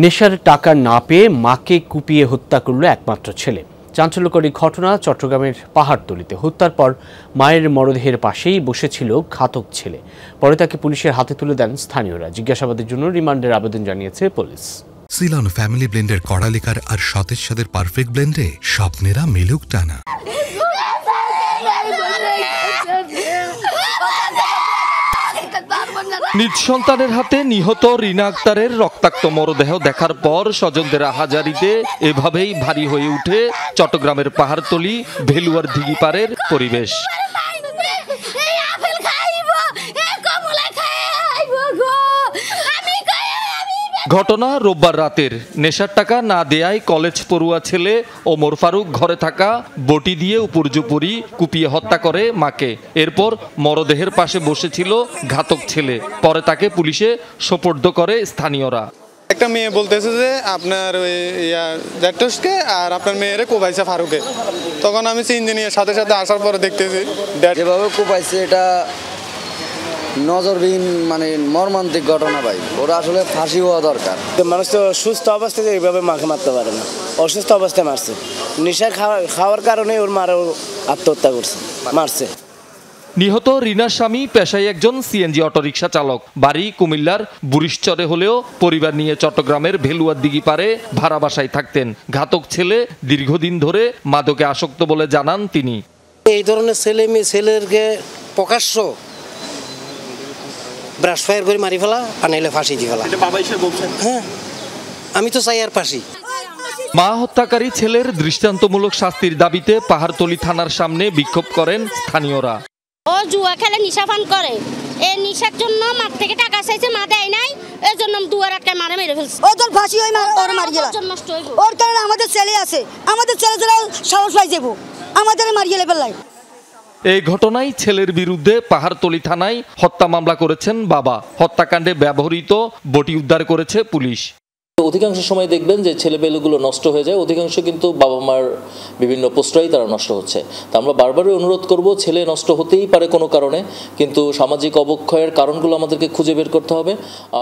নেশার টাকা না পেয়ে মাকে কুপিয়ে হত্যা করল একমাত্র ছেলে। চাঞ্চল্যকর এই ঘটনা চট্টগ্রামের পাহাড়তলীতে। হত্যার পর মায়ের মরদেহের পাশেই বসেছিল ঘাতক ছেলে। পরে তাকে পুলিশের হাতে তুলে দেন স্থানীয়রা। জিজ্ঞাসাবাদের জন্য রিমান্ডের আবেদন জানিয়েছে পুলিশ। সিলন ফ্যামিলি ব্লেন্ডের কড়া লিকার আর সতেজ স্বাদের পারফেক্ট ব্লেন্ডে স্বপ্নেরা মেলুক টানা। নিজ সন্তানের হাতে নিহত রিনা আক্তারের রক্তাক্ত মরদেহ দেখার পর স্বজনদের আহাজারিতে এভাবেই ভারী হয়ে উঠে চট্টগ্রামের পাহাড়তলী ভেলুয়ার দিঘিপাড়ের পরিবেশ। ঘটনা রোববার রাতের। নেশার টাকা না দেয়ায় কলেজ পড়ুয়া ছেলে ওমর ফারুক ঘরে থাকা বটি দিয়ে উপর্যুপরি কুপিয়ে হত্যা করে মাকে। এরপর মরদেহের পাশে বসেছিল ঘাতক ছেলে। পরে তাকে পুলিশে সোপর্দ করে স্থানীয়রা। একটা মেয়ে বলতেছে যে আপনার ওই জ্যাঠসকে আর আপনার মেয়েরে কোপাইছে ফারুকে। তখন আমি ইঞ্জিনিয়ার সাথে সাথে আসার পরে দেখতেছি যেভাবে কোপাইছে এটা নজরবিহীন, মানে মর্মান্তিক ঘটনা ভাই। ওরা আসলে ফাঁসি হওয়া দরকার। মানুষ তো সুস্থ অবস্থায় এইভাবে মাকে মারতে পারে না, অসুস্থ অবস্থায় মারছে। নেশা খাওয়ার কারণে ওর মারা আত্মহত্যা করছে, মারছে। নিহত রিনার স্বামী পেশায় একজন সিএনজি অটোরিকশা চালক। বাড়ি কুমিল্লার বুরিশচরে হলেও পরিবার নিয়ে চট্টগ্রামের ভেলুয়ার দিঘিপাড়ে ভাড়া বাসায় থাকতেন। ঘাতক ছেলে দীর্ঘদিন ধরে মাদকে আসক্ত বলে জানান তিনি। এই ধরনের ছেলেকে প্রকাশ্য ব্রাশ ফায়ার করে মারি ফেলা, আনাইলে ফাঁসি দিয়ে ফেলা। হ্যাঁ, আমি তো চাই আর ফাঁসি। মা হত্যাকারী ছেলের দৃষ্টান্তমূলক শাস্তির দাবিতে পাহাড়তলী থানার সামনে বিক্ষোভ করেন স্থানীয়রা। ও জুয়া খেলে নিশা পান করে, এই নিশার জন্য মার থেকে টাকা চাইছে, মা দেয় নাই, এই জন্য দুয়ার আটকায় মারে মেরে ফেলছে। ও তোর ফাঁসি হয়, ওর মারি গেল। ওর কারণে আমাদের ছেলে আছে, আমাদের ছেলে যারা সাহস পাই যাবো, আমাদের মারি গেলে ফেললাই। এই ঘটনায় ছেলের বিরুদ্ধে পাহাড়তলী থানায় হত্যা মামলা করেছেন বাবা। হত্যাকাণ্ডে ব্যবহৃত বটি উদ্ধার করেছে পুলিশ। অধিকাংশ সময় দেখবেন যে ছেলেমেয়েগুলো নষ্ট হয়ে যায়, অধিকাংশ কিন্তু বাবা মার বিভিন্ন প্রশ্রয় তারা নষ্ট হচ্ছে। তা আমরা বারবারই অনুরোধ করব, ছেলে নষ্ট হতেই পারে কোনো কারণে, কিন্তু সামাজিক অবক্ষয়ের কারণগুলো আমাদেরকে খুঁজে বের করতে হবে।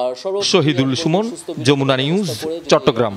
আর শহীদুল সুমন, যমুনা নিউজ, চট্টগ্রাম।